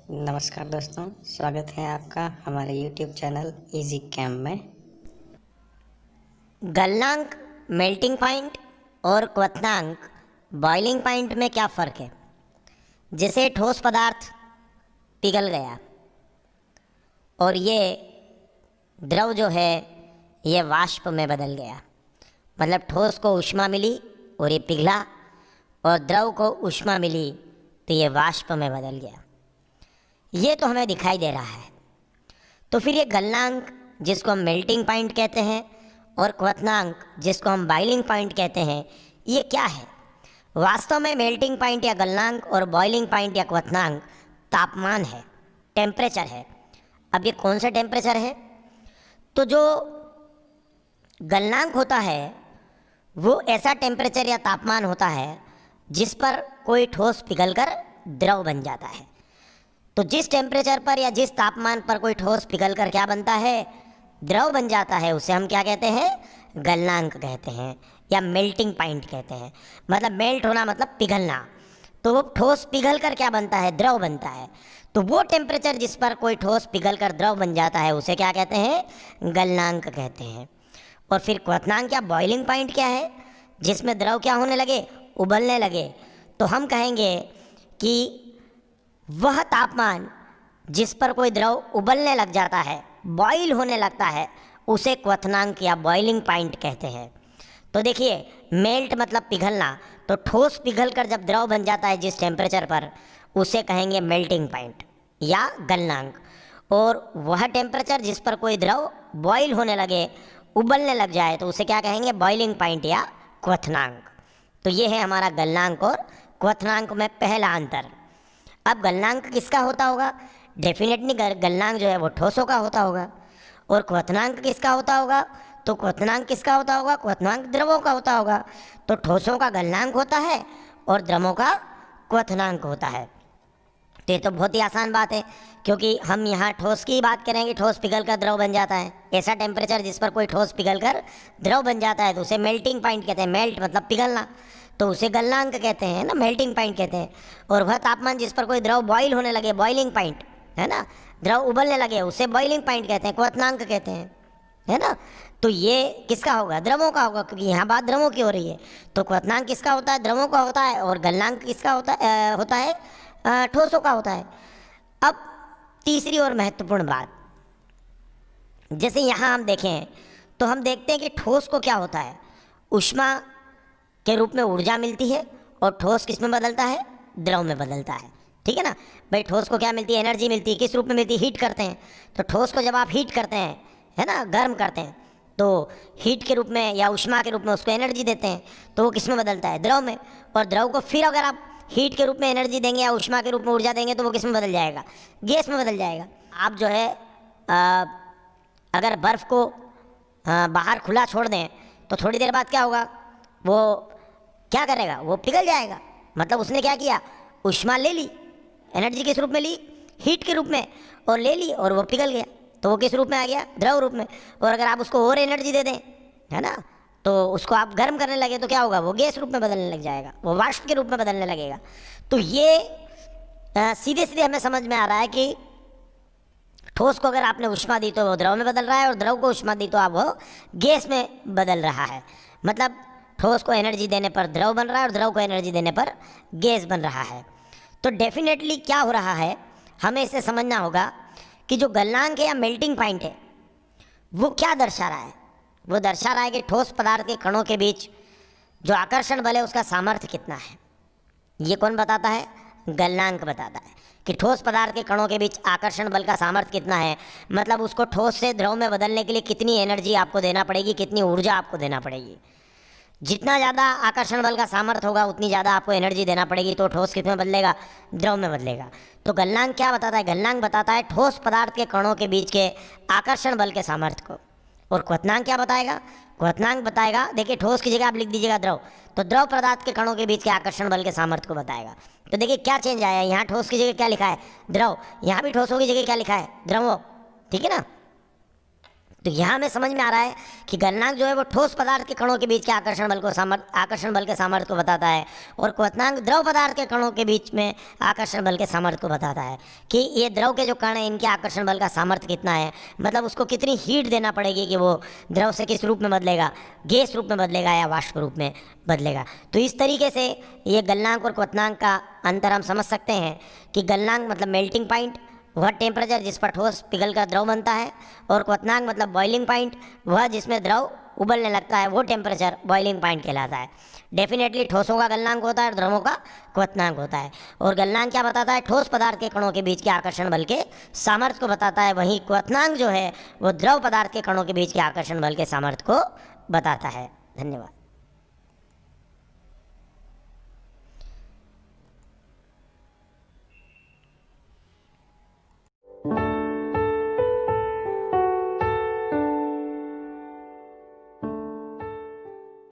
नमस्कार दोस्तों, स्वागत है आपका हमारे YouTube चैनल इजी कैम में। गलनांक मेल्टिंग पॉइंट और क्वथनांक बॉइलिंग पॉइंट में क्या फ़र्क है। जैसे ठोस पदार्थ पिघल गया और ये द्रव जो है ये वाष्प में बदल गया, मतलब ठोस को ऊष्मा मिली और ये पिघला, और द्रव को ऊष्मा मिली तो ये वाष्प में बदल गया। ये तो हमें दिखाई दे रहा है। तो फिर ये गलनांक जिसको हम मेल्टिंग पॉइंट कहते हैं और क्वथनांक जिसको हम बॉइलिंग पॉइंट कहते हैं, ये क्या है। वास्तव में मेल्टिंग पॉइंट या गलनांक और बॉइलिंग पॉइंट या क्वथनांक तापमान है, टेम्परेचर है। अब ये कौन सा टेम्परेचर है? तो जो गलनांक होता है वो ऐसा टेम्परेचर या तापमान होता है जिस पर कोई ठोस पिघलकर द्रव बन जाता है। तो जिस टेम्परेचर पर या जिस तापमान पर कोई ठोस पिघलकर क्या बनता है, द्रव बन जाता है, उसे हम क्या कहते हैं? गलनांक कहते हैं या मेल्टिंग पॉइंट कहते हैं। मतलब मेल्ट होना मतलब पिघलना। तो वो ठोस पिघल कर क्या बनता है? द्रव बनता है। तो वो टेम्परेचर जिस पर कोई ठोस पिघल कर द्रव बन जाता है उसे क्या कहते हैं? गलनांक कहते हैं। और फिर क्वथनांक या बॉइलिंग पॉइंट क्या है? जिसमें द्रव क्या होने लगे? उबलने लगे। तो हम कहेंगे कि वह तापमान जिस पर कोई द्रव उबलने लग जाता है, बॉईल होने लगता है, उसे क्वथनांक या बॉइलिंग पॉइंट कहते हैं। तो देखिए, मेल्ट मतलब पिघलना, तो ठोस पिघल कर जब द्रव बन जाता है जिस टेम्परेचर पर, उसे कहेंगे मेल्टिंग पॉइंट या गलनांक। और वह टेम्परेचर जिस पर कोई द्रव बॉईल होने लगे, उबलने लग जाए, तो उसे क्या कहेंगे? बॉइलिंग पॉइंट या क्वथनांक। तो ये है हमारा गलनांक और क्वथनांक में पहला अंतर। अब गलनांक किसका होता होगा? डेफिनेटली गलनांक जो है वो ठोसों का होता होगा। और क्वथनांक किसका होता होगा? तो क्वथनांक किसका होता होगा? क्वथनांक द्रवों का होता होगा। तो ठोसों का गलनांक होता है और द्रवों का क्वथनांक होता है। तो ये तो बहुत ही आसान बात है, क्योंकि हम यहाँ ठोस की बात करेंगे। ठोस पिघल कर द्रव बन जाता है, ऐसा टेम्परेचर जिस पर कोई ठोस पिघल कर द्रव बन जाता है, तो उसे मेल्टिंग पॉइंट कहते हैं। मेल्ट मतलब पिघलना, तो उसे गलनांक कहते हैं ना, मेल्टिंग पॉइंट कहते हैं। और वह तापमान जिस पर कोई द्रव बॉईल होने लगे, बॉइलिंग पॉइंट है ना, द्रव उबलने लगे, उसे बॉइलिंग पॉइंट कहते हैं, क्वथनांक कहते हैं, है ना। तो ये किसका होगा? द्रवों का होगा, क्योंकि यहाँ बात द्रवों की हो रही है। तो क्वथनांक किसका होता है? द्रवों का होता है। और गलनांक किसका होता है? ठोसों का होता है। अब तीसरी और महत्वपूर्ण बात, जैसे यहाँ हम देखें तो हम देखते हैं कि ठोस को क्या होता है? ऊष्मा के रूप में ऊर्जा मिलती है, और ठोस किस में बदलता है? द्रव में बदलता है। ठीक है ना भाई। ठोस को क्या मिलती है? एनर्जी मिलती है। किस रूप में मिलती है? हीट करते हैं। तो ठोस को जब आप हीट करते हैं, है ना, गर्म करते हैं, तो हीट के रूप में या ऊष्मा के रूप में उसको एनर्जी देते हैं, तो वो किस में बदलता है? द्रव में। और द्रव को फिर अगर आप हीट के रूप में एनर्जी देंगे या ऊष्मा के रूप में ऊर्जा देंगे, तो वो किस में बदल जाएगा? गैस में बदल जाएगा। आप जो है अगर बर्फ़ को बाहर खुला छोड़ दें, तो थोड़ी देर बाद क्या होगा? वो क्या करेगा? वो पिघल जाएगा। मतलब उसने क्या किया? ऊष्मा ले ली, एनर्जी किस रूप में ली? हीट के रूप में, और ले ली, और वो पिघल गया। तो वो किस रूप में आ गया? द्रव रूप में। और अगर आप उसको और एनर्जी दे दें, है ना, तो उसको आप गर्म करने लगे, तो क्या होगा? वो गैस रूप में बदलने लग जाएगा, वो वाष्प के रूप में बदलने लगेगा। तो ये सीधे सीधे हमें समझ में आ रहा है कि ठोस को अगर आपने ऊष्मा दी तो वो द्रव में बदल रहा है, और द्रव को ऊष्मा दी तो आप वो गैस में बदल रहा है। मतलब ठोस को एनर्जी देने पर द्रव बन रहा है, और द्रव को एनर्जी देने पर गैस बन रहा है। तो डेफिनेटली क्या हो रहा है, हमें इसे समझना होगा कि जो गलनांक है या मेल्टिंग पॉइंट है, वो क्या दर्शा रहा है? वो दर्शा रहा है कि ठोस पदार्थ के कणों के बीच जो आकर्षण बल है उसका सामर्थ्य कितना है। ये कौन बताता है? गलनांक बताता है कि ठोस पदार्थ के कणों के बीच आकर्षण बल का सामर्थ्य कितना है। मतलब उसको ठोस से द्रव में बदलने के लिए कितनी एनर्जी आपको देना पड़ेगी, कितनी ऊर्जा आपको देना पड़ेगी। जितना ज़्यादा आकर्षण बल का सामर्थ्य होगा, उतनी ज़्यादा आपको एनर्जी देना पड़ेगी। तो ठोस किस में बदलेगा? द्रव में बदलेगा। तो गलनांक क्या बताता है? गलनांक बताता है ठोस पदार्थ के कणों के बीच के आकर्षण बल के सामर्थ्य को। और क्वथनांक क्या बताएगा? क्वथनांक बताएगा, देखिए, ठोस की जगह आप लिख दीजिएगा द्रव, तो द्रव पदार्थ के कणों के बीच के आकर्षण बल के सामर्थ्य को बताएगा। तो देखिए क्या चेंज आया, यहाँ ठोस की जगह क्या लिखा है? द्रव। यहाँ भी ठोसों की जगह क्या लिखा है? द्रवों। ठीक है ना। तो यहाँ हमें समझ में आ रहा है कि गलनांक जो है वो ठोस पदार्थ के कणों के बीच के आकर्षण बल के सामर्थ्य को बताता है, और क्वथनांक द्रव पदार्थ के कणों के बीच में आकर्षण बल के सामर्थ्य को बताता है कि ये द्रव के जो कण हैं इनके आकर्षण बल का सामर्थ्य कितना है, मतलब उसको कितनी हीट देना पड़ेगी कि वो द्रव से किस रूप में बदलेगा, गैस रूप में बदलेगा या वाष्प रूप में बदलेगा। तो इस तरीके से ये गलनांक और क्वथनांक का अंतर हम समझ सकते हैं कि गलनांक मतलब मेल्टिंग पॉइंट, वह टेम्परेचर जिस पर ठोस पिघल कर द्रव बनता है, और क्वथनांक मतलब बॉइलिंग पॉइंट, वह जिसमें द्रव उबलने लगता है, वो टेम्परेचर बॉइलिंग पॉइंट कहलाता है। डेफिनेटली ठोसों का गलनांक होता है और द्रवों का क्वथनांक होता है। और गलनांक क्या बताता है? ठोस पदार्थ के कणों के बीच के आकर्षण बल के सामर्थ्य को बताता है, वहीं क्वथनांक जो है वो द्रव पदार्थ के कणों के बीच के आकर्षण बल के सामर्थ्य को बताता है। धन्यवाद।